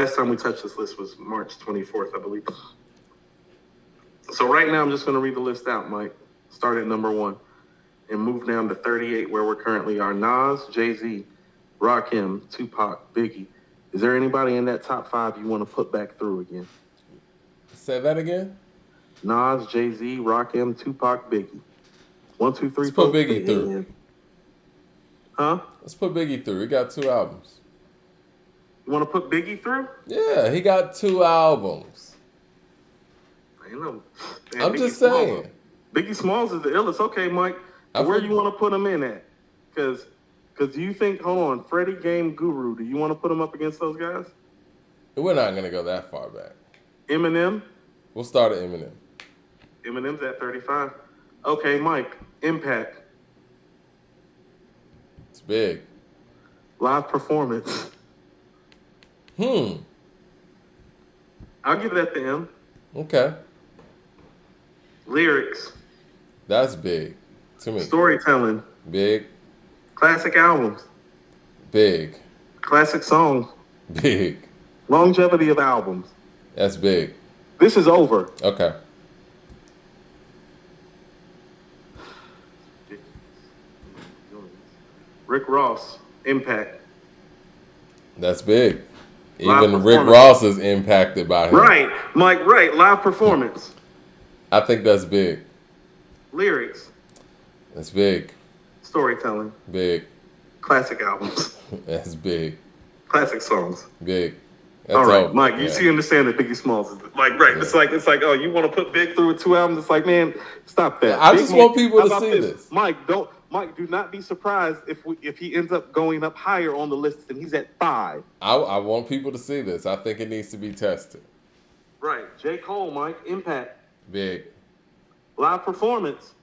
last time we touched this list was March 24th, I believe. So right now I'm just going to read the list out, Mike. Start at number 1 and move down to 38 where we currently are. Nas, Jay-Z, Rakim, Tupac, Biggie. Is there anybody in that top 5 you want to put back through again? Say that again. Nas, Jay-Z, Rakim, Tupac, Biggie. 1, 2, 3, Let's put 4. Biggie through. Huh? Let's put Biggie through. He got 2 albums. You want to put Biggie through? Yeah, he got 2 albums. I know. Man, I'm Biggie just Smalls, saying. Biggie Smalls is the illest. Okay, Mike. Where you want to put him in at? Because do you think, hold on, Freddie, Game, Guru, do you want to put him up against those guys? We're not going to go that far back. Eminem? We'll start at Eminem. Eminem's at 35. Okay, Mike. Impact. It's big. Live performance. I'll give that to him. Okay. Lyrics. That's big to me. Storytelling. Big. Classic albums. Big. Classic songs. Big. Longevity of albums. That's big. This is over. Okay. Rick Ross. Impact. That's big. Live Even Rick performance. Ross is impacted by him. Right, Mike, right. Live performance. I think that's big. Lyrics. That's big. Storytelling. Big. Classic albums. That's big. Classic songs. Big. That's all right, over. Mike, you see, understand that Biggie Smalls is like, right. Yeah. It's like, oh, you want to put Big through with 2 albums? It's like, man, stop that. I Big just Mike, want people how to about see this. Mike, do not be surprised if he ends up going up higher on the list and he's at 5. I want people to see this. I think it needs to be tested. Right. J. Cole, Mike, Impact. Big. Live performance.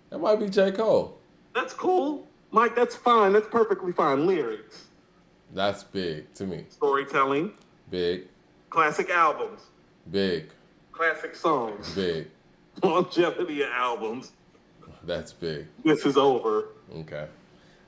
That might be J. Cole. That's cool. Mike, that's fine. That's perfectly fine. Lyrics. That's big to me. Storytelling. Big. Classic albums. Big. Classic songs. Big. Longevity of albums. That's big. This is over. Okay.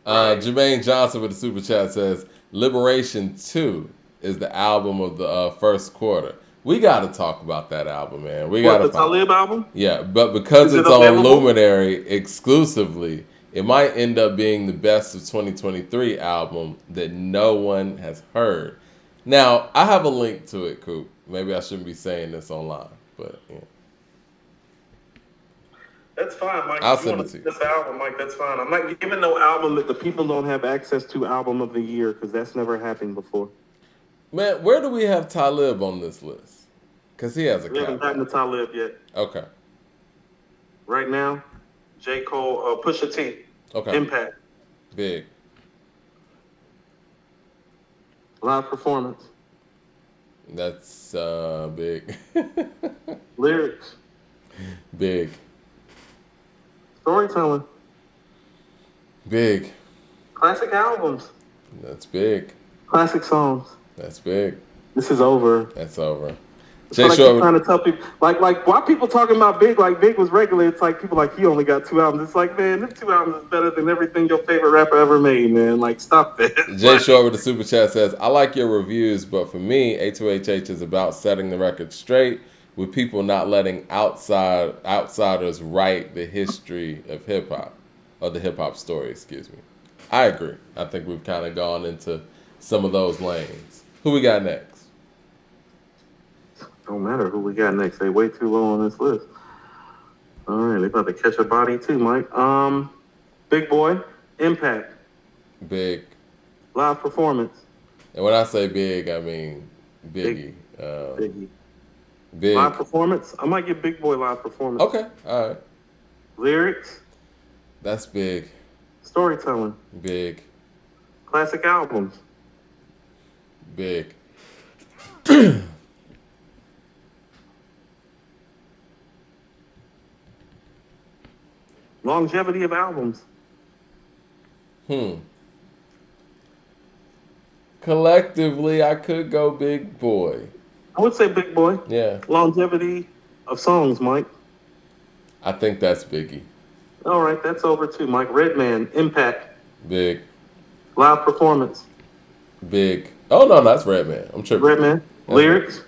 Jermaine Johnson with the super chat says, Liberation 2 is the album of the first quarter. We got to talk about that album, man. We got the Talib album? Yeah, but because it's on Luminary exclusively, it might end up being the best of 2023 album that no one has heard. Now, I have a link to it, Coop. Maybe I shouldn't be saying this online, but yeah. That's fine, Mike. I'll send it to you. This album, Mike, that's fine. I'm not giving no album that the people don't have access to album of the year because that's never happened before. Man, where do we have Talib on this list? Because he has a We haven't gotten to Talib yet. Okay. Right now, J. Cole, Pusha T. Okay. Impact. Big. Live performance. That's big. Lyrics. Big. Storytelling. Big. Classic albums. That's big. Classic songs. That's big. This is over. That's over. Jay Short trying to tell people like why people talking about Big like Big was regular. It's like people like he only got 2 albums. It's like, man, them 2 albums is better than everything your favorite rapper ever made, man. Like, stop that. Jay Short with the super chat says, I like your reviews, but for me, A2HH is about setting the record straight with people not letting outsiders write the history of hip hop or the hip hop story. Excuse me. I agree. I think we've kind of gone into some of those lanes. Who we got next? Don't matter who we got next. They way too low on this list. All right, they about to catch a body too, Mike. Big Boy, Impact. Big. Live performance. And when I say big, I mean Biggie. Biggie. Big. Live performance. I might get Big Boy live performance. Okay, all right. Lyrics. That's big. Storytelling. Big. Classic albums. Big. Longevity of albums. Collectively, I could go Big Boy. I would say Big Boy. Yeah. Longevity of songs, Mike. I think that's Biggie. All right, that's over too, Mike. Redman, Impact. Big. Live performance. Big. Oh no, that's Redman. I'm tripping. Redman. That's Red. Lyrics.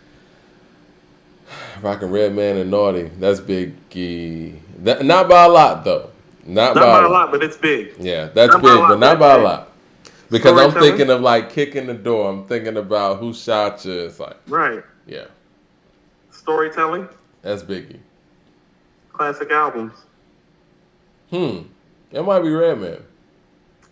Rockin' Redman and Naughty. That's Biggie. Not by a lot though. Not Not by a by a lot. lot, but it's big. Yeah, that's Not by a big, but lot, but not it's by a big. lot. Because I'm Storytelling. thinking of like kicking the door. I'm thinking about who shot you. It's like, Right. yeah, Storytelling. that's Biggie. Classic albums. It might be Redman.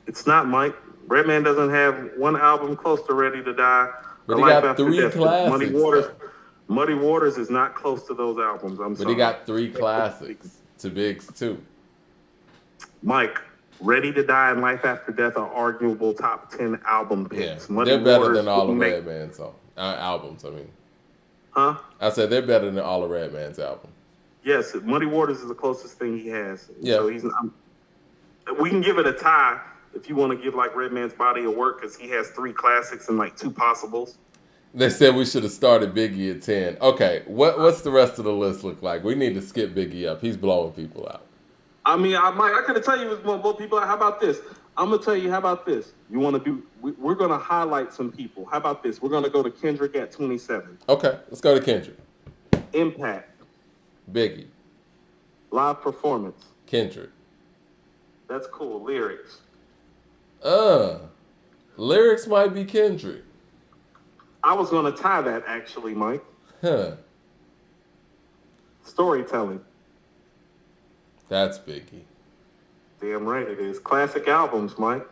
It's not Mike. Redman doesn't have one album close to Ready to Die But or he Life got After three Death. Muddy classics Waters. though. Muddy Waters is not close to those albums. I'm But sorry. he got three classics to Big's too. Mike, Ready to Die and Life After Death are arguable top 10 album Yeah, picks. Muddy they're better Waters than all of make, Redman's albums. I mean, huh? I said they're better than all of Redman's albums. Yes, Muddy Waters is the closest thing he has. Yeah. So we can give it a tie if you want to give like Redman's body of work because he has 3 classics and like 2 possibles. They said we should have started Biggie at 10. Okay, what's the rest of the list look like? We need to skip Biggie up. He's blowing people out. I mean, I could tell you was going to blow people out. How about this? I'm going to tell you, how about this? You want to do, we're going to highlight some people. How about this? We're going to go to Kendrick at 27. Okay, let's go to Kendrick. Impact. Biggie. Live performance. Kendrick. That's cool. Lyrics. Lyrics might be Kendrick. I was going to tie that actually, Mike. Huh. Storytelling. That's Biggie. Damn right it is. Classic albums, Mike.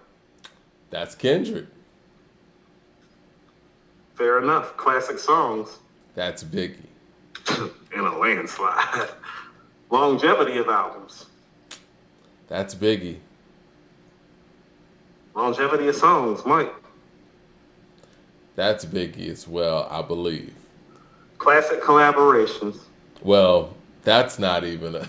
That's Kendrick. Fair enough. Classic songs. That's Biggie. In a landslide. Longevity of albums. That's Biggie. Longevity of songs, Mike. That's Biggie as well, I believe. Classic collaborations. Well, that's not even a...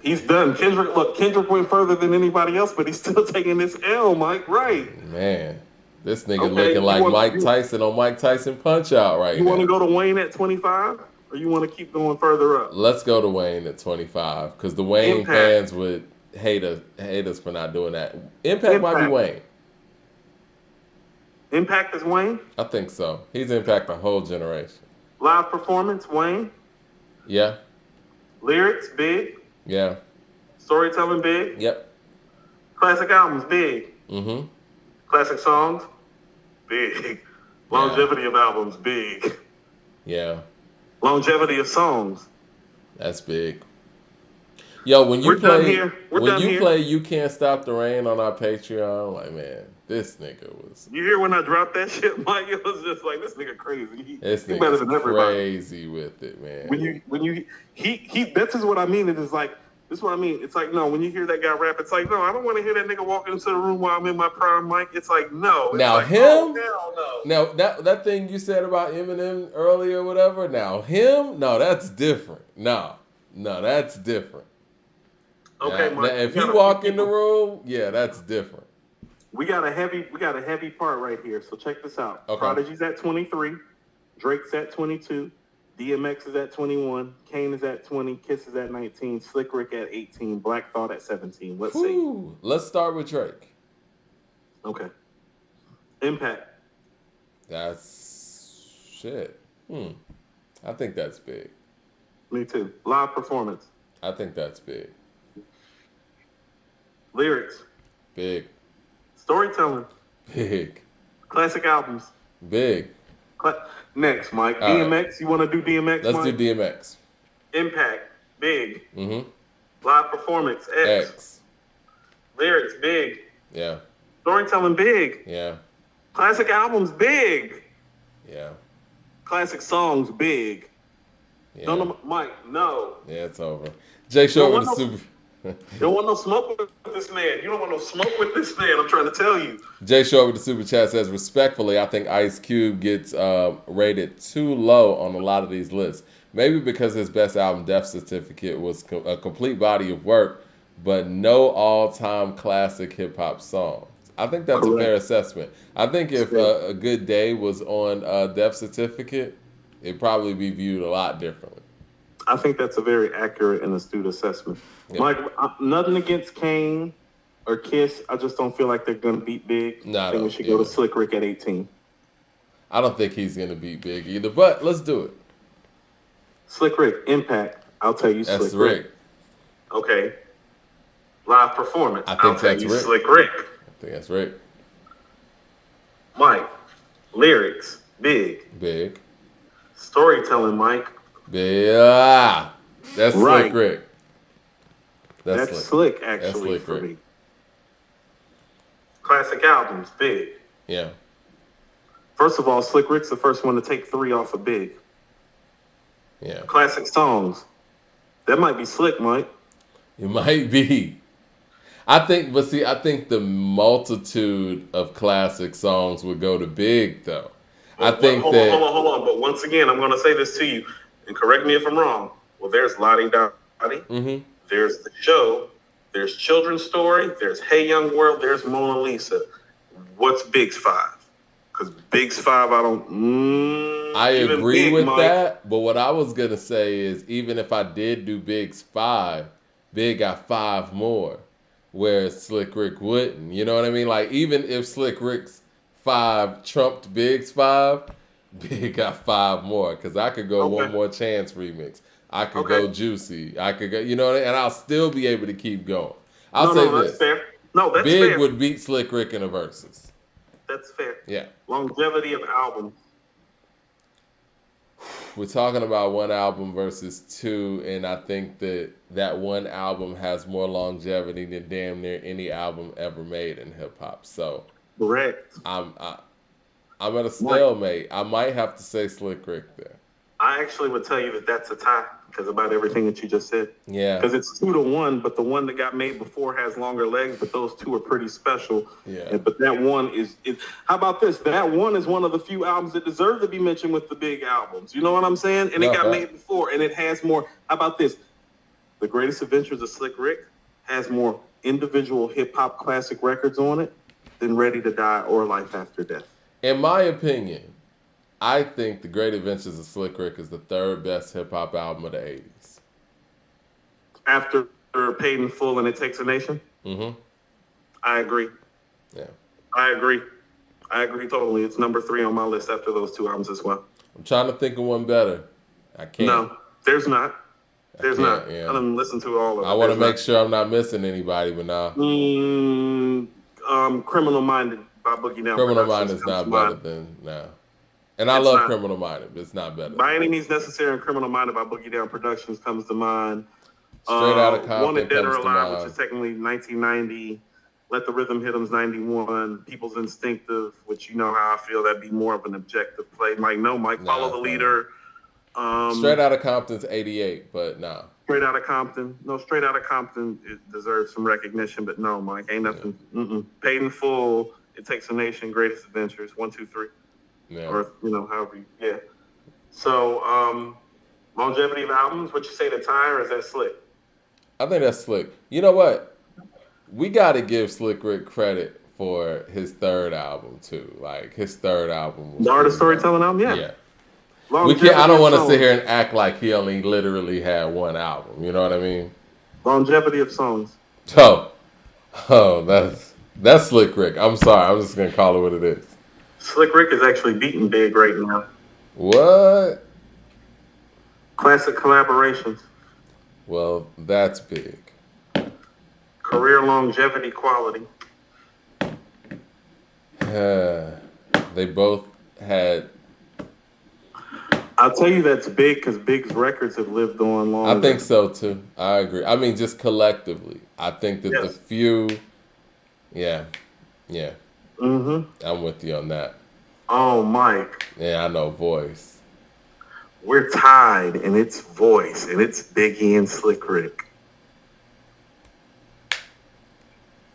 He's done. Kendrick went further than anybody else, but he's still taking this L, Mike. Right. Man, this nigga Okay, looking like Mike you- Tyson on Mike Tyson Punch-Out right You now. want to go to Wayne at 25? Or you want to keep going further up? Let's go to Wayne at 25, because the Wayne Impact. fans would hate us for not doing that. Impact might be Wayne. Impact is Wayne. I think so. He's impacted a whole generation. Live performance, Wayne. Yeah. Lyrics, big. Yeah. Storytelling, big. Yep. Classic albums, big. Mm-hmm. Classic songs, big. Longevity of albums, big. Yeah. Longevity of songs. That's big. Yo, when you We're done play here. We're when done you here. play You Can't Stop the Rain on our Patreon, I'm like, man, this nigga was You hear when I dropped that shit, Mike? It was just like, this nigga crazy. this He better nigga's than everybody. crazy with it, man. This is what I mean. It is like, this is what I mean. It's like, no, when you hear that guy rap, it's like, no, I don't want to hear that nigga walking into the room while I'm in my prime, Mike. It's like, no. It's Now like, him? oh, hell no. Now that thing you said about Eminem earlier or whatever, now him, no, that's different. No, that's different. Okay, now, Mike. if we he got a walk few in the people. room, yeah, that's different. We got a heavy part right here. So check this out. Okay. Prodigy's at 23, Drake's at 22, DMX is at 21, Kane is at 20, Kiss is at 19, Slick Rick at 18, Black Thought at 17. Let's see. Whew. Let's start with Drake. Okay. Impact. That's shit. I think that's big. Me too. Live performance. I think that's big. Lyrics. Big. Storytelling. Big. Classic albums. Big. Next, Mike. All DMX. You want to do DMX, Let's Mike? do DMX. Impact. Big. Mm-hmm. Live performance. X. X. Lyrics. Big. Yeah. Storytelling. Big. Yeah. Classic albums. Big. Yeah. Classic songs. Big. Yeah. No, Mike. No. Yeah, it's over. Jay Short with the You super. You don't want no smoke with this man. You don't want no smoke with this man. I'm trying to tell you. Jay Short with the super chat says, respectfully, I think Ice Cube gets rated too low on a lot of these lists. Maybe because his best album, Death Certificate, was a complete body of work, but no all-time classic hip-hop songs. I think that's a fair assessment. I think if A Good Day was on Death Certificate, it'd probably be viewed a lot differently. I think that's a very accurate and astute assessment. Yeah. Mike, nothing against Kane or Kiss. I just don't feel like they're going to beat Big. Nah, I think we should go to Slick Rick at 18. I don't think he's gonna beat Big either. But let's do it. Slick Rick, Impact. I'll tell you That's Slick Rick. Rick. Okay. Live performance. I I'll think tell that's you Rick. Slick Rick. I think that's Rick. Mike. Lyrics. Big. Big. Storytelling, Mike. Big. Ah, that's Right. Slick Rick. That's slick, actually, That's Slick for Rick. me. Classic albums, Big. Yeah. First of all, Slick Rick's the first one to take 3 off of Big. Yeah. Classic songs. That might be slick, Mike. It might be. I think the multitude of classic songs would go to Big, though. Hold on. But once again, I'm going to say this to you, and correct me if I'm wrong. Well, there's Lottie Dottie. Mm-hmm. There's The Show. There's Children's Story. There's Hey Young World. There's Mona Lisa. What's Big's 5? Because Big's 5, I don't. I agree Big, with Mike. that, but what I was gonna say is, even if I did do Big's 5, Big got 5 more, whereas Slick Rick wouldn't. You know what I mean? Like, even if Slick Rick's 5 trumped Big's 5, Big got 5 more, because I could go One More Chance remix. I could go Juicy. I could go, you know, and I'll still be able to keep going. I'll say this. That's fair. No, that's Big fair. would beat Slick Rick in the verses. That's fair. Yeah. Longevity of album. We're talking about one album versus 2, and I think that one album has more longevity than damn near any album ever made in hip hop. So Correct. I'm at a stalemate. I might have to say Slick Rick there. I actually would tell you that that's a tie because about everything that you just said. Yeah. Because it's 2-1, but the one that got made before has longer legs, but those 2 are pretty special. Yeah. But that one is how about this? That one is one of the few albums that deserve to be mentioned with the big albums. You know what I'm saying? And it got made before, and it has more. How about this? The Greatest Adventures of Slick Rick has more individual hip hop classic records on it than Ready to Die or Life After Death. In my opinion, I think The Great Adventures of Slick Rick is the 3rd best hip hop album of the 80s. After Paid in Full and It Takes a Nation? Mm-hmm. I agree. Yeah. I agree totally. It's number 3 on my list after those 2 albums as well. I'm trying to think of one better. I can't. No, there's not. There's not. Yeah. I didn't listen to all of it. I want to make sure I'm not missing anybody, but now. Criminal Minded by Boogie Down. Criminal Minded is not better than now. And I love Criminal Minded, but it's not better. By Any Means Necessary and Criminal Minded by Boogie Down Productions comes to mind. Straight Outta Compton Wanted Dead or comes to Alive, mind. which is technically 1990. Let the Rhythm Hit 'Em's 91. People's Instinctive, which you know how I feel that'd be more of an objective play. Mike, Follow the Leader. Straight Outta Compton's 88, but nah. Straight Outta Compton. No, Straight Outta Compton, it deserves some recognition, but no, Mike, ain't nothing. Yeah. Paid in Full, It Takes a Nation, Greatest Adventures, 1, 2, 3. Yeah. Or, however you, yeah. So, longevity of albums, what you say, the tie, or is that slick? I think that's slick. You know what? We got to give Slick Rick credit for his 3rd album, too. Like, his 3rd album was The Art of Storytelling album? Yeah. I don't want to sit here and act like he only literally had one album. You know what I mean? Longevity of songs. That's Slick Rick. I'm sorry. I'm just going to call it what it is. Slick Rick is actually beating Big right now. What? Classic collaborations. Well, that's big. Career longevity quality. They both had. I'll tell you that's big because Big's records have lived on longer. I think so too. I agree. I mean, just collectively, I think that the few. Yeah. Mm-hmm. I'm with you on that. Oh, Mike. Yeah, I know Voice. We're tied, and it's Voice, and it's Biggie and Slick Rick.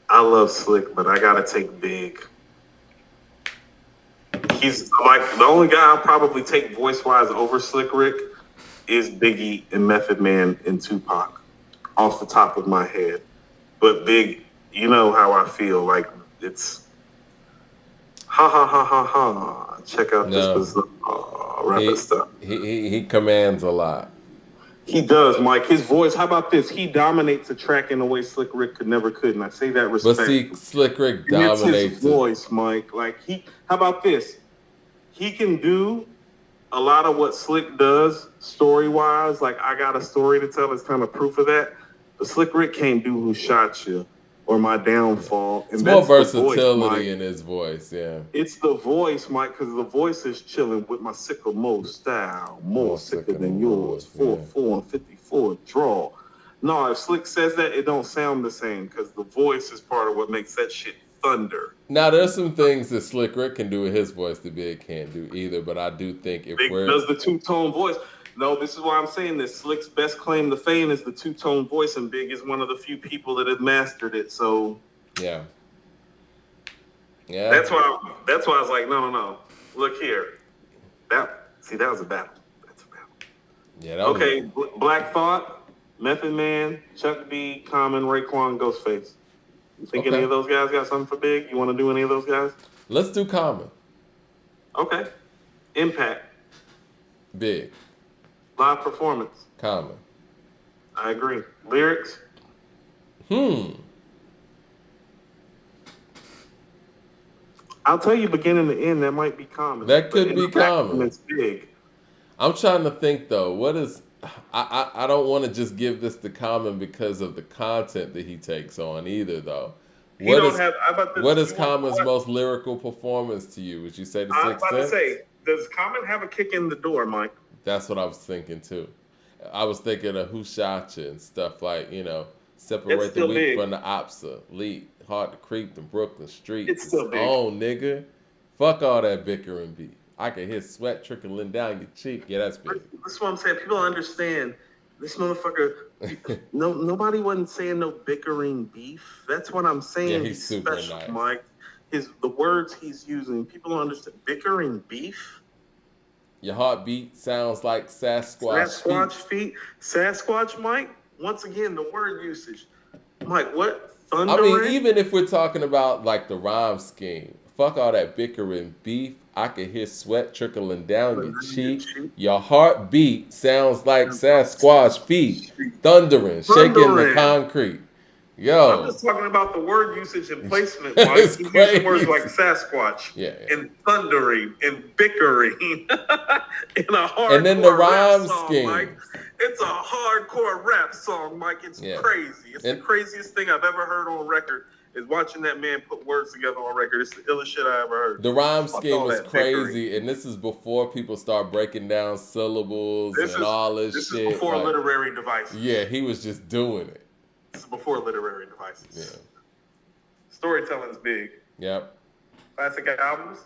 I love Slick, but I gotta take Big. He's like the only guy I'll probably take voice-wise over Slick Rick is Biggie and Method Man and Tupac, off the top of my head. But Big, you know how I feel. Like it's ha ha ha ha ha. Check out this rapper stuff. He commands a lot. He does, Mike. His voice. How about this? He dominates a track in a way Slick Rick could never could, and I say that respectfully. But see, Slick Rick dominates his voice, Mike. Like how about this? he can do a lot of what Slick does story-wise. Like, I got a story to tell. It's kind of proof of that. But Slick Rick can't do Who Shot You or My Downfall. It's And more that's the voice, versatility Mike. in his voice, yeah. It's the voice, Mike, because the voice is chilling with my sycamore style. More sicker than yours. 4-4 and 54 draw. No, if Slick says that, it don't sound the same because the voice is part of what makes that shit thunder. Now, there's some things that Slick Rick can do with his voice that Big can't do either, but I do think if Big we're... does the two-tone voice. No, this is why I'm saying this. Slick's best claim to fame is the two-tone voice, and Big is one of the few people that have mastered it, so... Yeah. Yeah. That's why I was like, no. Look here. That was a battle. That's a battle. Yeah, that Okay, was... Black Thought, Method Man, Chuck D, Common, Raekwon, Ghostface. You think any of those guys got something for Big? You want to do any of those guys? Let's do Common. Okay. Impact. Big. Live performance. Common. I agree. Lyrics. I'll tell you beginning to end, that might be Common. That could be Common. It's Big. I'm trying to think, though. What is... I don't want to just give this to Common because of the content that he takes on either, though. What is Common's most lyrical performance to you? Would you say the I'm Sixth about Sense? to say, does Common have a kick in the door, Mike? That's what I was thinking, too. I was thinking of Who Shot You and stuff like, separate the weak from the obsolete. Hard to creep the Brooklyn streets. It's still big. Oh, nigga. Fuck all that bickering beat. I can hear sweat trickling down your cheek. Yeah, that's big. That's what I'm saying. People don't understand. This motherfucker, nobody wasn't saying no bickering beef. That's what I'm saying. Yeah, he's super special, nice. Mike. The words he's using, people don't understand. Bickering beef? Your heartbeat sounds like Sasquatch feet. Sasquatch, Mike? Once again, the word usage. Mike, what? Thundering? I mean, even if we're talking about like the rhyme scheme, fuck all that bickering beef. I can hear sweat trickling down your cheek. Your heartbeat sounds like Sasquatch feet. Thundering, shaking the concrete. Yo. I'm just talking about the word usage and placement, Mike. He's using words like Sasquatch and thundering and bickering in a hardcore and then the rhyme song, scheme. Mike. It's a hardcore rap song, Mike. It's crazy. It's the craziest thing I've ever heard on record. Is watching that man put words together on record. It's the illest shit I ever heard. The rhyme scheme was crazy, and this is before people start breaking down syllables all this shit. This is before literary devices. Yeah, he was just doing it. This is before literary devices. Yeah. Storytelling's big. Yep. Classic albums?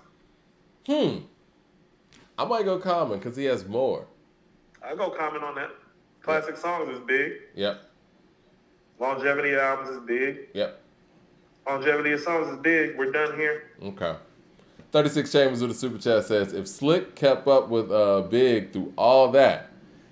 I might go Common because he has more. I'll go Common on that. Classic songs is big. Yep. Longevity albums is big. Yep. Longevity of songs is big. We're done here. Okay. 36 Chambers with a super chat says, if Slick kept up with Big through all that,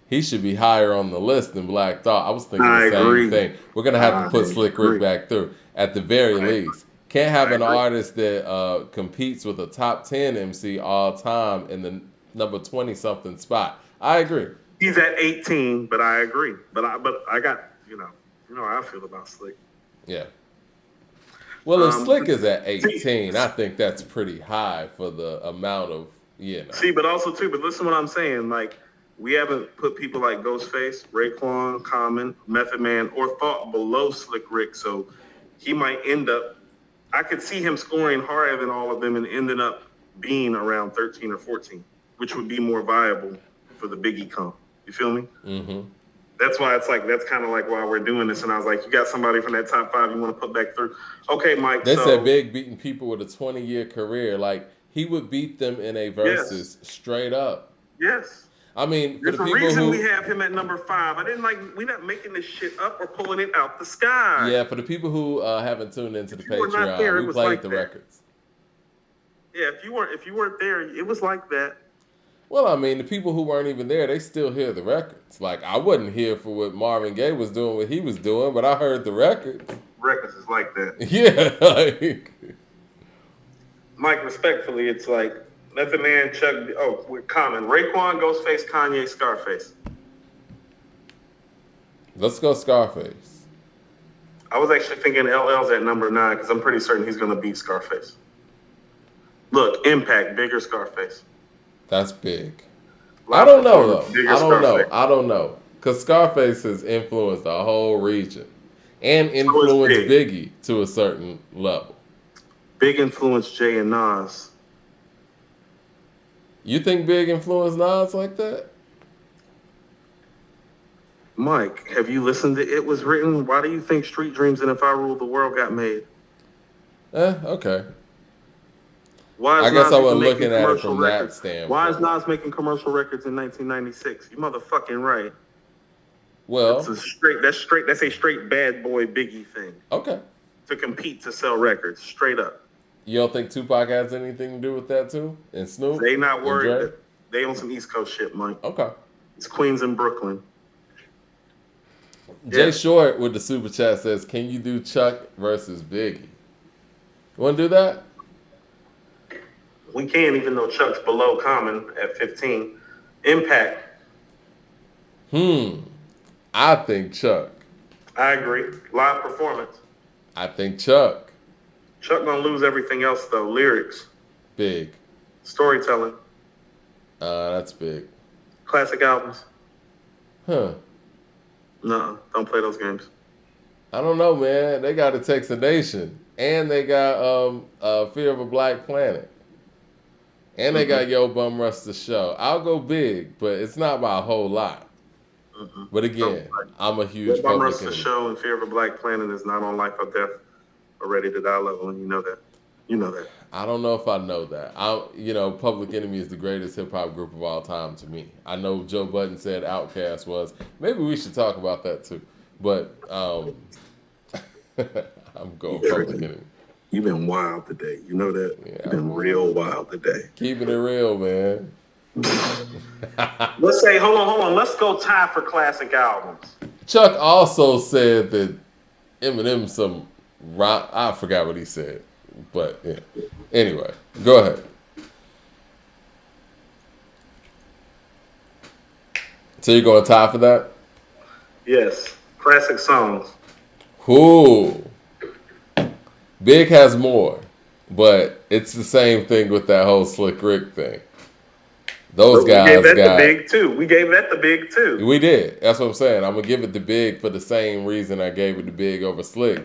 he should be higher on the list than Black Thought. I was thinking the same thing. We're going to have to put Slick Rick back through at the very least. Can't have an artist that competes with a top 10 MC all time in the number 20-something spot. I agree. He's at 18, but I agree. But I got, you know how I feel about Slick. Yeah. Well, if Slick is at 18, I think that's pretty high for the amount of, See, but also, too, but listen to what I'm saying. Like, we haven't put people like Ghostface, Raekwon, Common, Method Man, or Thought below Slick Rick. So he might end up, I could see him scoring higher than all of them and ending up being around 13 or 14, which would be more viable for the Biggie comp. You feel me? Mm-hmm. That's why that's kind of like why we're doing this. And I was like, you got somebody from that top 5 you want to put back through. Okay, Mike. They said Big beating people with a 20-year career. Like, he would beat them in a versus straight up. Yes. I mean, there's a reason we have him at number 5. We're not making this shit up or pulling it out the sky. Yeah, for the people who haven't tuned into the Patreon, we played the records. Yeah, if you weren't there, it was like that. Well, I mean, the people who weren't even there, they still hear the records. Like, I wasn't here for what Marvin Gaye was doing, what he was doing, but I heard the records. Records is like that. Yeah, like... Mike, respectfully, it's like Method Man, with Common. Raekwon, Ghostface, Kanye, Scarface. Let's go Scarface. I was actually thinking LL's at number 9 because I'm pretty certain he's going to beat Scarface. Look, Impact, bigger Scarface. That's big. I Live don't know performance, though. bigger I don't know. Scarface. I don't know. Cause Scarface has influenced the whole region, and So is influenced Big. Biggie to a certain level. Big influenced Jay and Nas. You think Big influenced Nas like that? Mike, have you listened to It Was Written? Why do you think Street Dreams and If I Ruled the World got made? Okay. Why I is guess I Nas even wasn't making looking at it commercial from that records? Why is standpoint. Nas making commercial records in 1996? You motherfucking right. Well, That's a straight bad boy Biggie thing. okay. To compete to sell records, straight up. You don't think Tupac has anything to do with that too? And Snoop? They not And worried Dre? that they on some East Coast shit, Mike. Okay. It's Queens and Brooklyn. Jay Yeah. Short with the super chat says, "Can you do Chuck versus Biggie? You want to do that?" We can, even though Chuck's below Common at 15. Impact. I think Chuck. I agree. Live performance. I think Chuck. Chuck gonna lose everything else though. Lyrics, Big. storytelling, That's big. classic albums. Huh. No, don't play those games. I don't know, man. They got It Takes a Nation. And they got Fear of a Black Planet. And they got Yo Bum Rush the Show. I'll go big, but it's not by a whole lot. But again, I'm a huge Bum Public Rush the Enemy. Show and Fear of a Black Planet is not on Life or Death or Ready to Die level, and you know that. You know that. I don't know if I know that. Public Enemy is the greatest hip hop group of all time to me. I know Joe Budden said Outkast was. Maybe we should talk about that too. But I'm going Public Enemy. You've been wild today. You know that? Yeah. You've been real wild today. Keeping it real, man. Let's say, hold on. Let's go tie for classic albums. Chuck also said that Eminem some rock. I forgot what he said, but yeah. Anyway, go ahead. So you're going to tie for that? Yes. Classic songs. Who? Big has more, but it's the same thing with that whole Slick Rick thing. Those guys We gave that got the big too. We gave that the big too. We did. That's what I'm saying. I'm gonna give it the Big for the same reason I gave it the Big over Slick.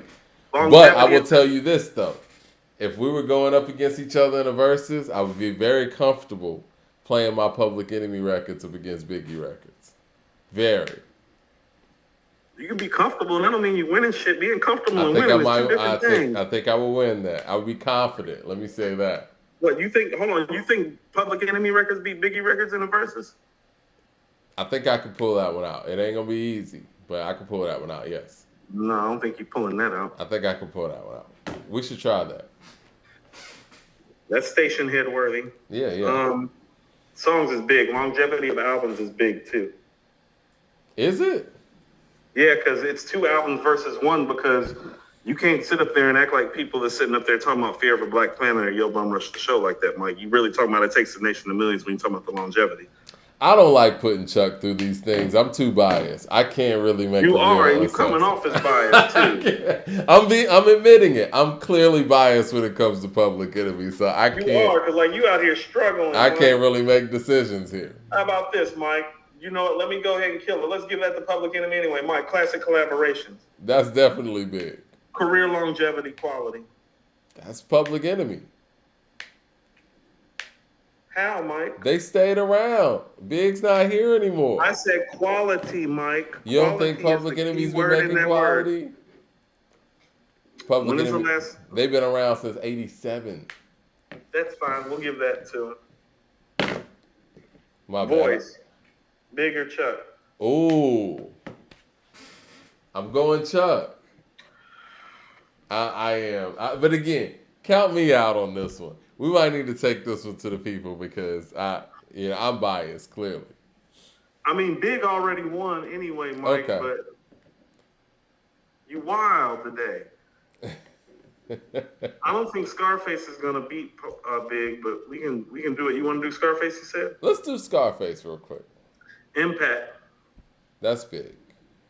But I will tell you this though: if we were going up against each other in the verses, I would be very comfortable playing my Public Enemy records up against Biggie records. Very. You can be comfortable, and that don't mean you winning shit. Being comfortable and I winning is two different things. I think I will win that. I would be confident. Let me say that. What you think? Hold on. You think Public Enemy records beat Biggie records in the verses? I think I can pull that one out. It ain't gonna be easy, but I can pull that one out. Yes. No, I don't think you're pulling that out. I think I can pull that one out. We should try that. That's station head worthy. Yeah. Songs is big. Longevity of albums is big too. Is it? Yeah, because it's two albums versus one, because you can't sit up there and act like people that's sitting up there talking about Fear of a Black Planet or Yo Bum Rush the Show like that, Mike. You really talking about It Takes a Nation of Millions when you talking about the longevity. I don't like putting Chuck through these things. I'm too biased. I can't really make You a are, real and you coming off as biased too. I'm admitting it. I'm clearly biased when it comes to Public Enemy, so I can't. You are, because like you out here struggling. I can't really make decisions here. How about this, Mike? You know what? Let me go ahead and kill it. Let's give that to Public Enemy anyway. Mike, classic collaborations. That's definitely big. Career longevity, quality. That's Public Enemy. How, Mike? They stayed around. Big's not here anymore. I said quality, Mike. You don't think Public Enemy's been making quality? Public Enemy, they've been around since '87. That's fine. We'll give that to him. My Voice. Bigger Chuck. Ooh. I'm going Chuck. I am. But again, count me out on this one. We might need to take this one to the people because I'm biased, clearly. I mean, Big already won anyway, Mike, Okay. but you wild today. I don't think Scarface is gonna beat Big, but we can do it. You want to do Scarface? You said. Let's do Scarface real quick. Impact. That's big,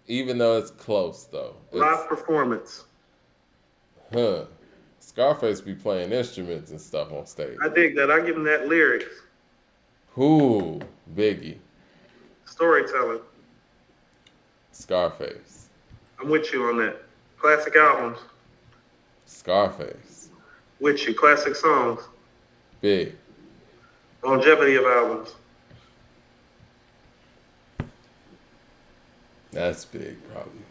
even though it's close though. Live performance. Scarface be playing instruments and stuff on stage. I dig that. I give him that lyrics. Who? Biggie. Storytelling. Scarface. I'm with you on that. Classic albums. Scarface. With you. Classic songs. Big. Longevity of albums. That's big, probably.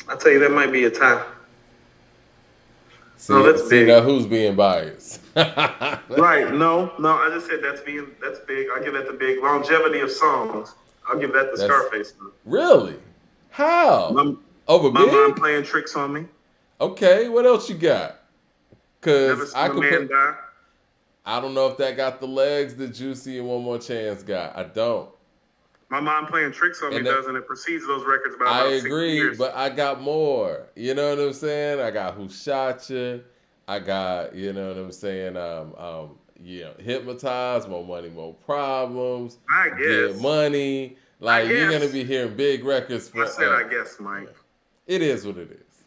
I tell you, that might be a tie. See, No, that's see big. now who's being biased? Right. No. I just said that's big. I'll give that the big. Longevity of songs. I'll give that the Scarface. Really? How? Over My Big? mom playing tricks on me. Okay, what else you got? Never Because seen I a could man die. I don't know if that got the legs that Juicy and One More Chance got. I don't. My mom playing tricks on me doesn't. It precedes those records by about 6 agree, years. but I got more. You know what I'm saying? I got Who Shot Ya. I got, you know what I'm saying? Hypnotized, More Money, More Problems. I guess. Get Money. Like you're gonna be hearing big records for. I said, I guess, Mike. It is what it is.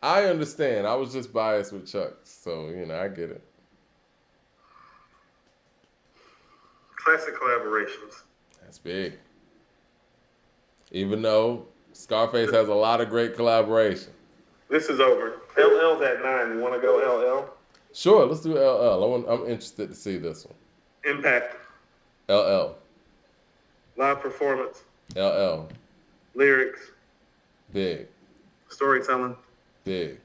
I understand. I was just biased with Chuck, so I get it. Classic collaborations. That's big. Even though Scarface has a lot of great collaboration. This is over. LL's at 9. You want to go LL? Sure, let's do LL. I'm interested to see this one. Impact. LL. Live performance. LL. Lyrics. Big. Storytelling. Big.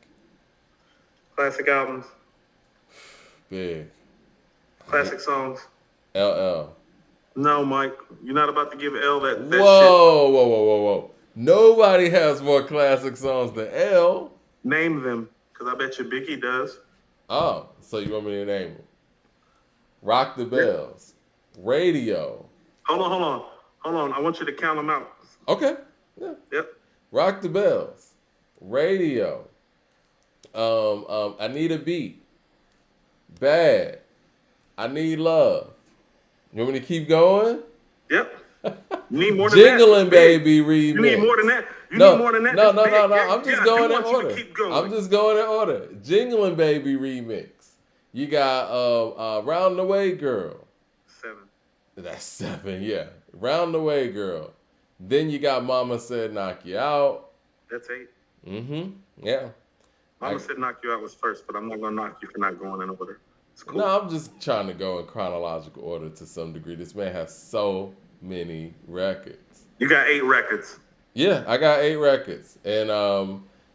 Classic albums. Big. Classic songs. LL. No, Mike. You're not about to give L that shit. Whoa. Nobody has more classic songs than L. Name them, because I bet you Biggie does. Oh, so you want me to name them? Rock the Bells. Radio. Hold on. I want you to count them out. Okay. Yeah. Yep. Rock the Bells. Radio. I Need a Beat. Bad. I Need Love. You want me to keep going? Yep. You need more than Jingling that. Baby remix. You need more than that. No. Yeah, I'm just going in order. Keep going. I'm just going in order. Jingling Baby remix. You got Round the Way Girl. 7. That's 7, yeah. Round the Way Girl. Then you got Mama Said Knock You Out. That's 8. Mm-hmm. Yeah. Mama Said Knock You Out was first, but I'm not going to knock you for not going in order. It's cool. No, I'm just trying to go in chronological order to some degree. This man has so many records. You got 8 records. Yeah, I got 8 records. And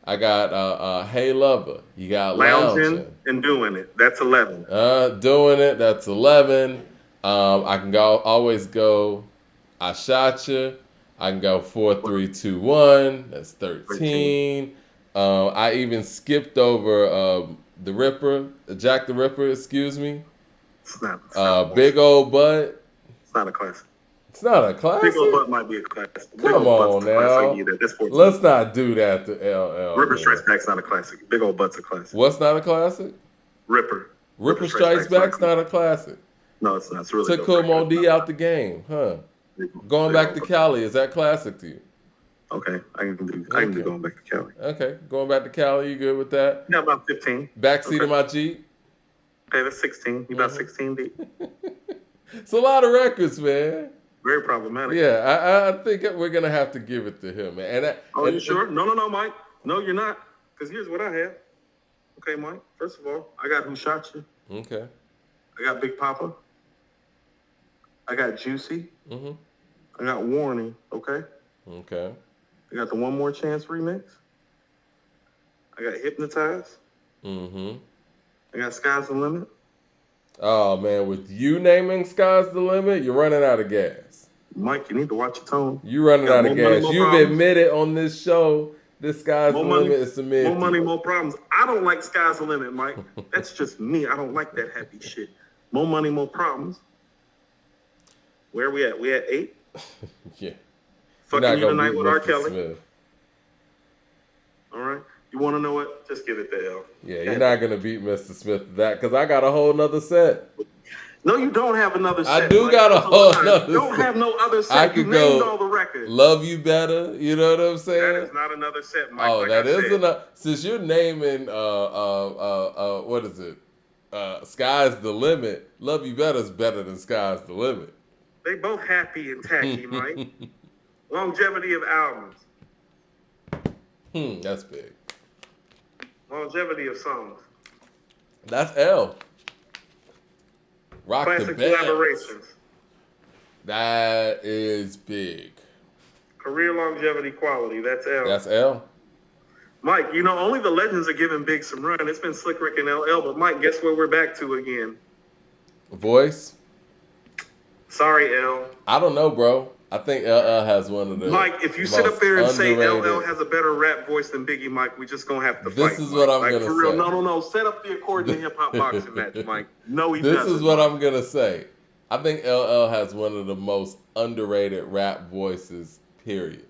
I got Hey Lover. You got Lounging. And Doing It. That's 11. Doing It. That's 11. I can always go I Shot Ya. I can go 4, 3, 2, 1. That's 13. I even skipped over the Ripper, Jack the Ripper, excuse me. It's not Big Old Butt. It's not a classic. It's not a classic. Big Old Butt might be a classic. Come on now. Let's not do that to LL. Ripper Strikes Back's not a classic. Big Old Butt's a classic. What's not a classic? Ripper. Ripper Strikes Back's not a classic. No, it's not. It's really Took Cool Mo D out the game, huh? Going back to Cali, is that classic to you? Okay, I can do Going Back to Cali. Okay, Going Back to Cali, you good with that? Yeah, about 15. Backseat of My Jeep. Okay, that's 16. You about 16 deep. It's a lot of records, man. Very problematic. Yeah, I think we're gonna have to give it to him, man. You sure? No, Mike. No, you're not. Because here's what I have. Okay, Mike. First of all, I got Who Shot You. Okay. I got Big Papa. I got Juicy. Mm-hmm. I got Warning. Okay. Okay. I got the One More Chance remix. I got Hypnotized. Mm-hmm. I got Sky's the Limit. Oh man, with you naming Sky's the Limit, you're running out of gas. Mike, you need to watch your tone. You're running out of gas. You've problems. admitted on this show this Sky's the Limit is a mid. More money, more problems. I don't like Sky's the Limit, Mike. That's just me. I don't like that happy shit. More money, more problems. Where are we at? We at 8? Yeah. Fucking You Tonight with R. Kelly. Smith. All right. You want to know what? Just give it to L. Yeah, you're not going to beat Mr. Smith with that because I got a whole nother set. No, you don't have another set. I do Mike. got a whole nother set. You don't have no other set. I could you go named all the records. Love You Better. You know what I'm saying? That is not another set, Mike. Oh, like that is another. Since you're naming, what is it? Sky's the limit. Love You Better is better than Sky's the limit. They both happy and tacky, Mike. Longevity of albums. That's big. Longevity of songs. That's L. Rock Classic the Best. collaborations. That is big. Career longevity quality. That's L. That's L. Mike, only the legends are giving Big some run. It's been Slick Rick and LL, but Mike, guess where we're back to again? Voice. Sorry, L. I don't know, bro. I think LL has one of the Mike, if you sit up there and say underrated. LL has a better rap voice than Biggie, Mike, we're just going to have to fight. This is what I'm like, going to for say. real, no. Set up the accordion hip-hop boxing match, Mike. No, he This doesn't. is what I'm going to say. I think LL has one of the most underrated rap voices, period.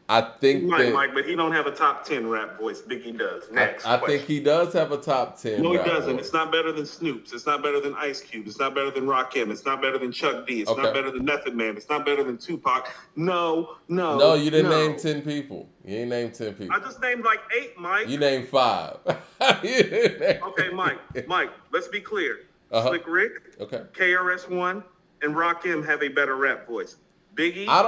I think Mike, but he don't have a top 10 rap voice. Biggie does. Next I think he does have a top 10 No, he rap doesn't. voice. It's not better than Snoop's. It's not better than Ice Cube. It's not better than Rakim. It's not better than Chuck D. It's not better than Method Man. It's not better than Tupac. No. No, you didn't name 10 people. You ain't named 10 people. I just named like 8, Mike. You named 5. Okay, Mike, let's be clear. Slick Rick, KRS-One, and Rakim have a better rap voice. Biggie. I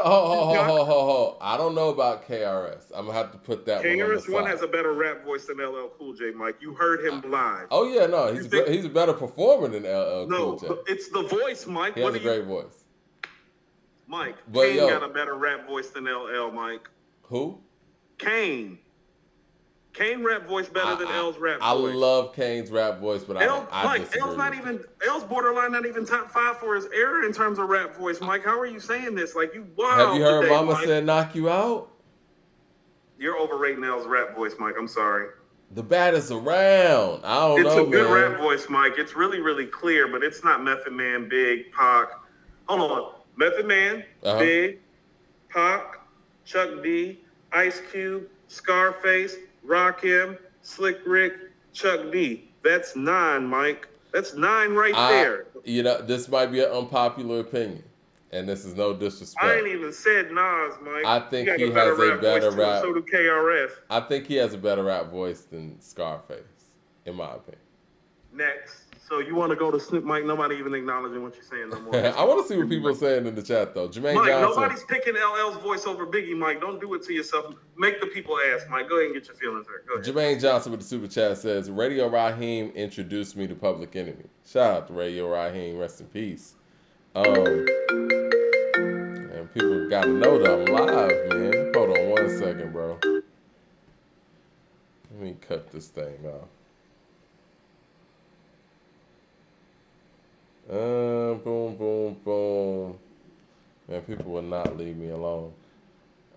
don't know about KRS. I'm gonna have to put that one on the side. KRS-One has a better rap voice than LL Cool J, Mike. You heard him live. Oh yeah, no, he's a better performer than LL Cool J. No, it's the voice, Mike. He has a great voice. Mike, but Kane got a better rap voice than LL, Mike. Who? Kane rap voice better than L's rap voice. I love Kane's rap voice, but I disagree. L's borderline not even top 5 for his era in terms of rap voice, Mike. How are you saying this? Like, you wild. Have you heard today, Mama Mike. Said Knock You Out? You're overrating L's rap voice, Mike. I'm sorry. The baddest around. I don't know, man. It's a good rap voice, Mike. It's really, really clear, but it's not Method Man, Big, Pac. Hold on. Method Man, Big, Pac, Chuck D, Ice Cube, Scarface, Rakim, Slick Rick, Chuck D. That's 9, Mike. That's 9 right there. This might be an unpopular opinion, and this is no disrespect. I ain't even said Nas, Mike. I think he has a better rap. So do KRS. I think he has a better rap voice than Scarface, in my opinion. Next. So you want to go to Snoop, Mike? Nobody even acknowledging what you're saying no more. I want to see what people are saying in the chat, though. Jermaine Mike, Johnson. nobody's picking LL's voice over Biggie, Mike. Don't do it to yourself. Make the people ask, Mike. Go ahead and get your feelings hurt. Go ahead. Jermaine Johnson with the super chat says, Radio Raheem introduced me to Public Enemy. Shout out to Radio Raheem. Rest in peace. And people got to know that I'm live, man. Hold on 1 second, bro. Let me cut this thing off. Boom. Man, people will not leave me alone.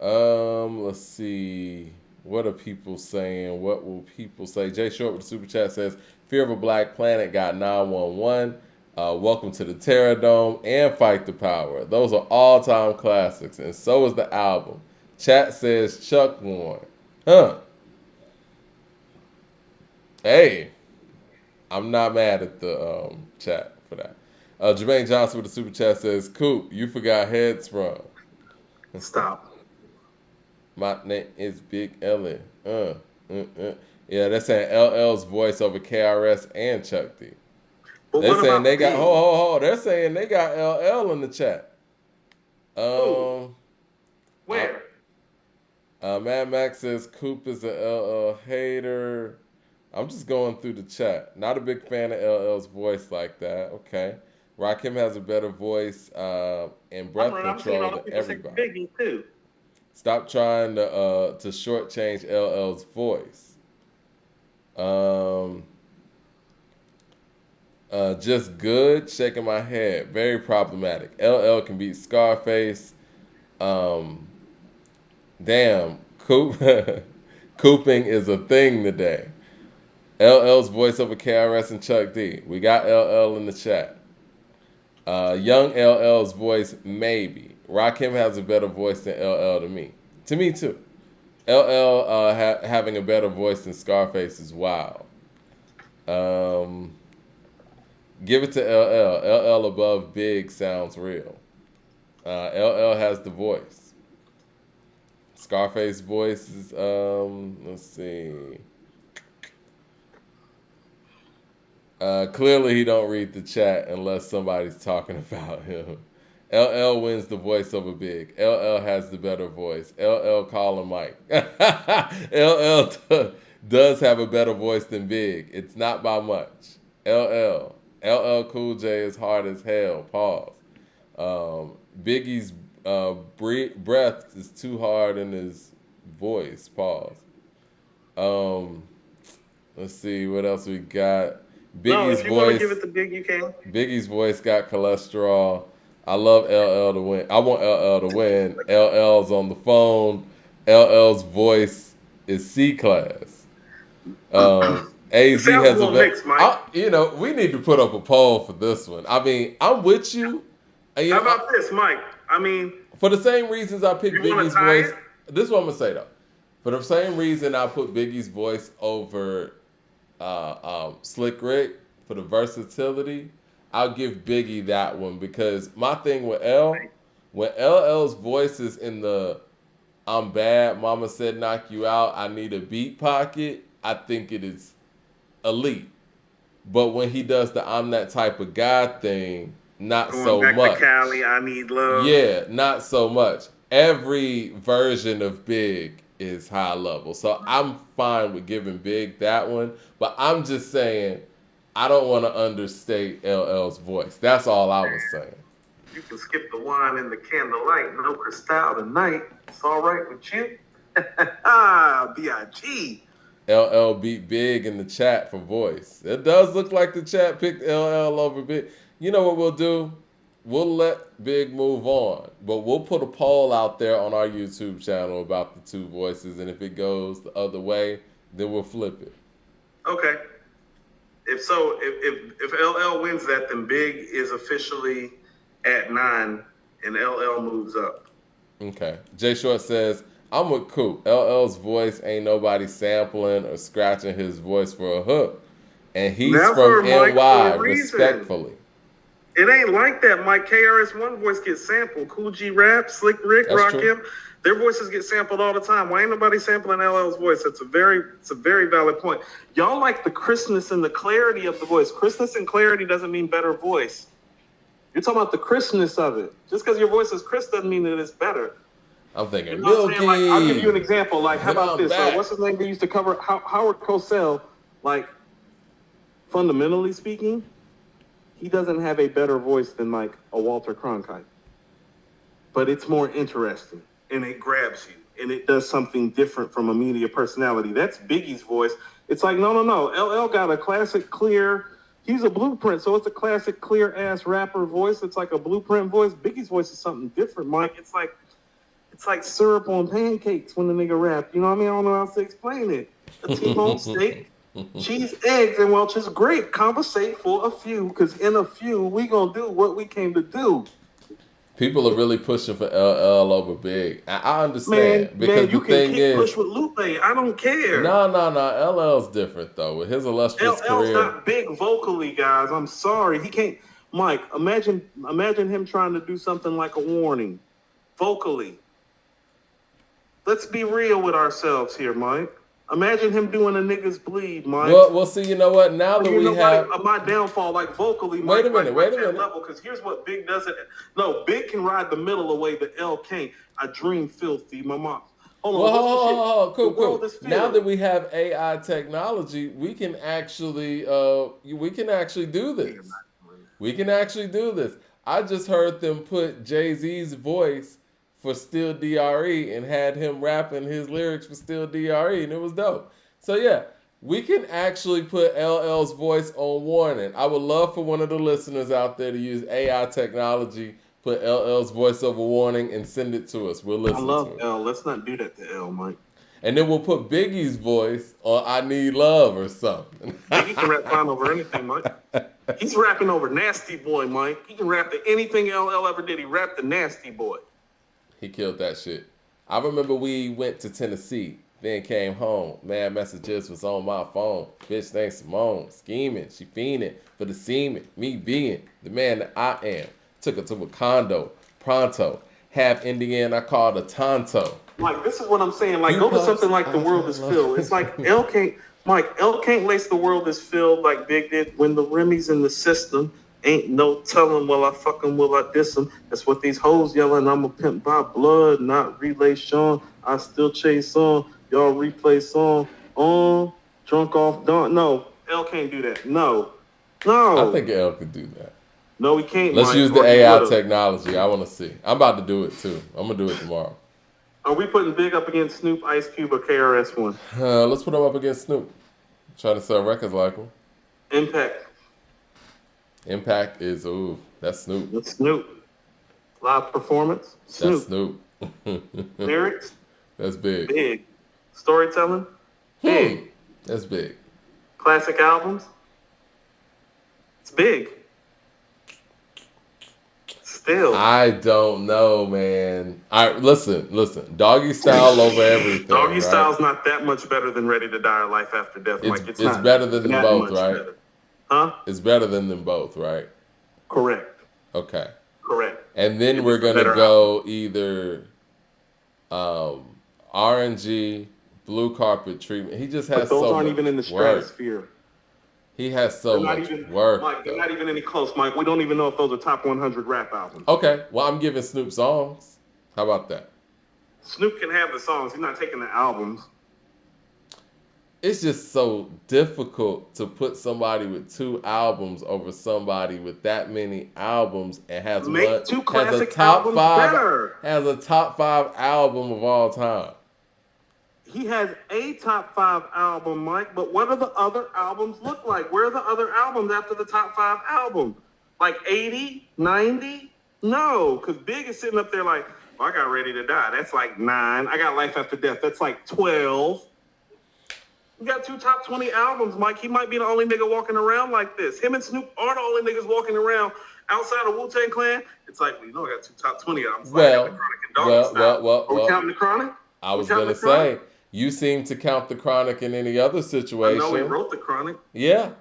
Let's see. What are people saying? What will people say? Jay Short with the super chat says, Fear of a Black Planet got 911. Welcome to the Terror Dome and Fight the Power. Those are all-time classics, and so is the album. Chat says Chuck Warren. Hey, I'm not mad at the chat for that. Jermaine Johnson with the super chat says, Coop, you forgot Head Sprung. Stop. My name is Big Ellen. Yeah, they're saying LL's voice over KRS and Chuck D. But they're saying they got hold. They're saying they got LL in the chat. Where? Mad Max says Coop is a LL hater. I'm just going through the chat. Not a big fan of LL's voice like that. Okay. Rakim has a better voice and breath control than everybody. Biggie too. Stop trying to shortchange LL's voice. Just good, shaking my head. Very problematic. LL can beat Scarface. Damn, cooping is a thing today. LL's voice over KRS and Chuck D. We got LL in the chat. Young LL's voice, maybe. Rakim has a better voice than LL to me. To me, too. LL having a better voice than Scarface is wild. Give it to LL. LL above Big sounds real. LL has the voice. Scarface voice is, let's see. Clearly, he don't read the chat unless somebody's talking about him. LL wins the voice over Big. LL has the better voice. LL call him Mike. LL does have a better voice than Big. It's not by much. LL. LL Cool J is hard as hell. Pause. Biggie's breath is too hard in his voice. Pause. Let's see what else we got. No, Biggie's if you want to voice. give it to Big, you can. Biggie's voice got cholesterol. I love LL to win. I want LL to win. LL's on the phone. LL's voice is C class. AZ Sounds has a little mixed, Mike. we need to put up a poll for this one. I mean, I'm with you. How about this, Mike? I mean, for the same reasons I picked you wanna Biggie's tie voice. it? This is what I'm gonna say though. For the same reason I put Biggie's voice over Slick Rick for the versatility, I'll give Biggie that one because my thing with when LL's voice is in the "I'm bad, Mama said knock you out, I need a beat" pocket, I think it is elite. But when he does the "I'm that type of guy" thing, not going so back much. to Cali, I need love. Yeah, not so much. Every version of Big is high level. So I'm fine with giving Big that one. But I'm just saying, I don't want to understate LL's voice. That's all I was saying. You can skip the wine and the candlelight, no crystal tonight. It's all right with you. B.I.G. LL beat Big in the chat for voice. It does look like the chat picked LL over Big. You know what we'll do? We'll let Big move on, but we'll put a poll out there on our YouTube channel about the two voices, and if it goes the other way, then we'll flip it. Okay. If LL wins that, then Big is officially at 9, and LL moves up. Okay. Jay Short says, I'm with Coop. LL's voice ain't nobody sampling or scratching his voice for a hook, and he's Never, from Mike, NY, for a reason. respectfully. It ain't like that, Mike. KRS-One voice gets sampled. Cool G Rap, Slick Rick, That's true. Rakim, their voices get sampled all the time. Why ain't nobody sampling LL's voice? It's a very valid point. Y'all like the crispness and the clarity of the voice. Crispness and clarity doesn't mean better voice. You're talking about the crispness of it. Just because your voice is crisp doesn't mean that it's better. I'm thinking You know what I'm Milky. saying? Like, I'll give you an example. Like, how about this? Back. What's his name? They used to cover Howard Cosell. Like, fundamentally speaking, he doesn't have a better voice than like a Walter Cronkite, but it's more interesting and it grabs you and it does something different from a media personality. That's Biggie's voice. It's like, no. LL got a classic clear. He's a blueprint, so it's a classic clear ass rapper voice. It's like a blueprint voice. Biggie's voice is something different, Mike. It's like syrup on pancakes when the nigga rap. You know what I mean? I don't know how else to explain it. A T-bone steak. Cheese, eggs, and Welch's grape. Conversate for a few, because in a few, we gonna do what we came to do. People are really pushing for LL over Big. I understand. Because you the can thing keep is, push with Lupe. I don't care. No. LL's different, though. With his illustrious LL's career. not big vocally, guys. I'm sorry. He can't. Mike, imagine him trying to do something like a Warning. Vocally. Let's be real with ourselves here, Mike. Imagine him doing a niggas bleed, Mike. Well, see, you know what? Now that we have my downfall, like vocally, wait a minute. level, because here's what Big doesn't. No, Big can ride the middle away, but L can't. I dream filthy, my mom. Hold on, cool. Now that we have AI technology, we can actually do this. We can actually do this. I just heard them put Jay-Z's voice for Still DRE and had him rapping his lyrics for Still DRE, and it was dope. So yeah, we can actually put LL's voice on Warning. I would love for one of the listeners out there to use AI technology, put LL's voice over Warning, and send it to us. We'll listen to it. I love L. Let's not do that to L, Mike. And then we'll put Biggie's voice on I Need Love or something. Biggie can rap fine over anything, Mike. He's rapping over Nasty Boy, Mike. He can rap to anything LL ever did. He rapped to Nasty Boy. He killed that shit. I remember we went to Tennessee, then came home. Man, messages was on my phone. Bitch named Simone, scheming, she fiending for the semen. Me being the man that I am. Took her to a condo, pronto. Half Indian, I called a Tonto. Like, this is what I'm saying. Like, go to something like The World Is Filled. It's like, L can't, Mike, L can't lace the world is filled like Big did. When the Remy's in the system, ain't no telling will I fuck 'em, will I diss 'em. That's what these hoes yelling. I'm a pimp by blood, not relation. I still chase on. Y'all replay song on. Drunk off dawn. No, L can't do that. No. I No. think L could do that. No, he can't, Let's Mike. use the Or he AI would've. technology. I want to see. I'm about to do it too. I'm gonna do it tomorrow. Are we putting Big up against Snoop, Ice Cube, or KRS-One? Let's put him up against Snoop. Try to sell records like him. Impact. Impact is that's Snoop. That's Snoop. Live performance. That's Snoop. Snoop. Lyrics. That's big. Big. Storytelling. Big. That's big. Classic albums. It's big. Still. I don't know, man. Listen. Doggy Style over everything. Doggy right? Style's not that much better than Ready to Die or Life After Death, Mike. It's better than them both, right? Better. Huh? It's better than them both, right? Correct. Okay. Correct. And then we're gonna go either RNG, Blue Carpet Treatment. He just has But those so aren't much even in the work. stratosphere. He has so They're much even, work. Mike, they're though. not even any close, Mike. We don't even know if those are top 100 rap albums. Okay, well I'm giving Snoop songs. How about that? Snoop can have the songs. He's not taking the albums. It's just so difficult to put somebody with 2 albums over somebody with that many albums and has Make 2 has classic albums better. Has a top 5 album of all time. He has a top 5 album, Mike, but what do the other albums look like? Where are the other albums after the top 5 album? Like 80, 90? No, because Big is sitting up there like, oh, I got Ready to Die. That's like 9. I got Life After Death. That's like 12. You got 2 top 20 albums, Mike. He might be the only nigga walking around like this. Him and Snoop are the only niggas walking around outside of Wu-Tang Clan. It's like, well, you know, I got 2 top 20 albums. Well, I got the Chronic and Doggy Style. Are we counting the Chronic? I was going to say, you seem to count the Chronic in any other situation. I know he wrote the Chronic. Yeah.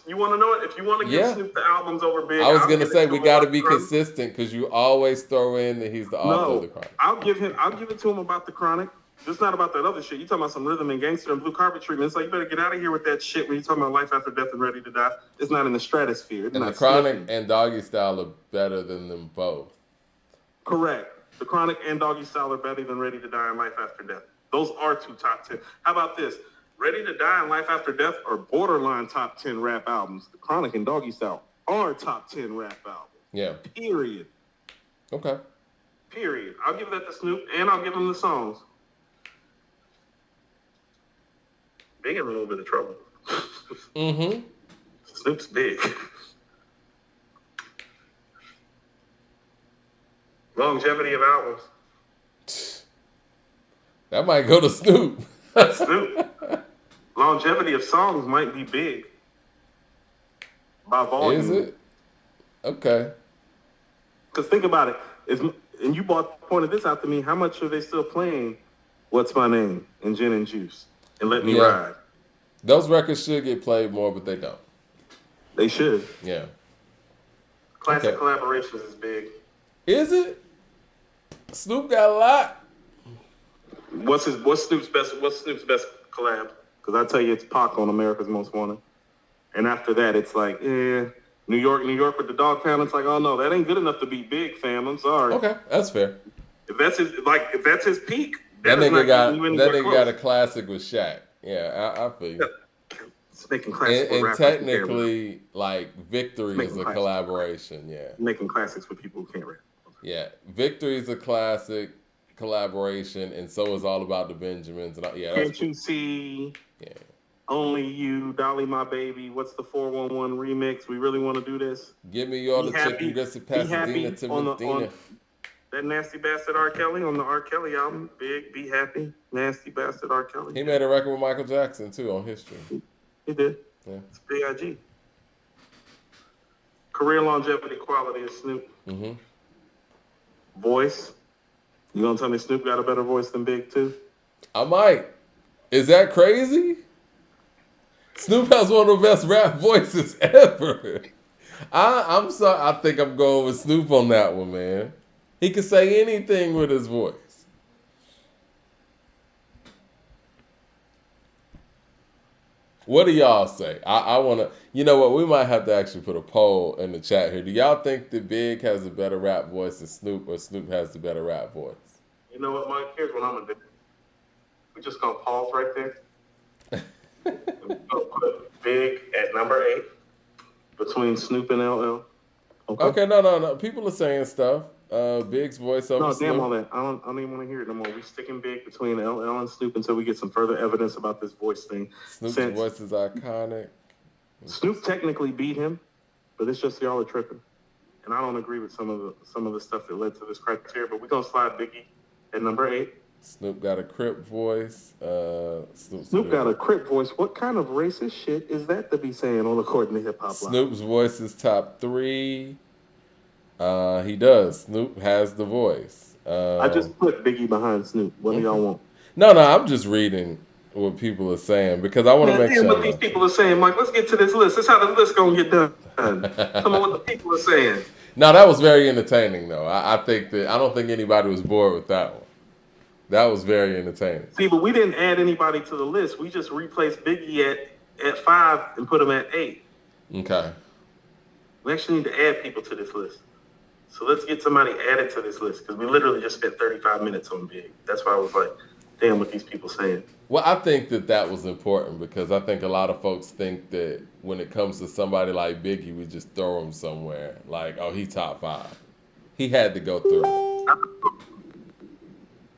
You want to know it? If you want to give Snoop the albums over Big, I was going to say, we got to be consistent because you always throw in that he's the author of the Chronic. I'll give it to him about the Chronic. Just not about that other shit. You talking about some Rhythm and Gangster and Blue Carpet Treatment. So you better get out of here with that shit when you talking about Life After Death and Ready to Die. It's not in the stratosphere. It's and not the Chronic sniffing. and Doggy Style are better than them both. Correct. The Chronic and Doggy Style are better than Ready to Die and Life After Death. Those are 2 top 10. How about this? Ready to Die and Life After Death are borderline top 10 rap albums. The Chronic and Doggy Style are top 10 rap albums. Yeah. Period. Okay. Period. I'll give that to Snoop and I'll give him the songs. Big in a little bit of trouble. Mm-hmm. Snoop's big. Longevity of albums. That might go to Snoop. Snoop. Longevity of songs might be big. By volume. Is it? Okay. Because think about it. And you pointed this out to me. How much are they still playing What's My Name and Gin and Juice and Let Me Ride? Those records should get played more, but they don't. They should. Yeah. Classic collaborations is big. Is it? Snoop got a lot. What's Snoop's best collab? Because I tell you, it's Pac on America's Most Wanted. And after that, it's like, New York with the Dog Pound. It's like, oh no, that ain't good enough to be big, fam. I'm sorry. Okay, that's fair. If that's his peak, that nigga got a classic with Shaq. Yeah, I feel you. It's making classics. And technically, like Victory is a collaboration. Yeah, making classics with people who can't rap. Yeah, Victory is a classic collaboration, and so is All About the Benjamins. And Can't you see? Yeah. Only You, Dolly My Baby. What's the 411 remix? We really want to do this. Give me all the chicken grits of Pasadena to Medina. That Nasty Bastard R. Kelly on the R. Kelly album. Big, Be Happy, Nasty Bastard R. Kelly. He made a record with Michael Jackson too on History. He did. Yeah. It's B.I.G. Career longevity quality is Snoop. Mm-hmm. Voice. You gonna tell me Snoop got a better voice than Big too? I might. Is that crazy? Snoop has one of the best rap voices ever. I'm sorry. I think I'm going with Snoop on that one, man. He can say anything with his voice. What do y'all say? I want to. You know what? We might have to actually put a poll in the chat here. Do y'all think that Big has a better rap voice than Snoop, or Snoop has the better rap voice? You know what, Mike? Here's what I'm gonna do. We're just gonna pause right there. And we're gonna put Big at number 8 between Snoop and LL. Okay, no. People are saying stuff. Big's voice over No, Snoop. damn all that. I don't even want to hear it no more. We sticking Big between LL and Snoop until we get some further evidence about this voice thing. Snoop's Since voice is iconic. Snoop technically beat him, but it's just y'all are tripping. And I don't agree with some of the stuff that led to this criteria. But we're gonna slide Biggie at number 8. Snoop got a Crip voice. Snoop got a Crip voice. What kind of racist shit is that to be saying on According to Hip Hop Live? Snoop's voice is top 3. He does. Snoop has the voice. I just put Biggie behind Snoop. What do y'all want? No, I'm just reading what people are saying because I want to make sure. What these people are saying, Mike. Let's get to this list. This is how the list gonna get done. Tell me what the people are saying. No, that was very entertaining though. I think that I don't think anybody was bored with that one. That was very entertaining. See, but we didn't add anybody to the list. We just replaced Biggie at 5 and put him at 8. Okay. We actually need to add people to this list. So let's get somebody added to this list because we literally just spent 35 minutes on Big. That's why I was like, damn, what these people saying. Well, I think that was important because I think a lot of folks think that when it comes to somebody like Biggie, we just throw him somewhere. Like, oh, he top 5. He had to go through.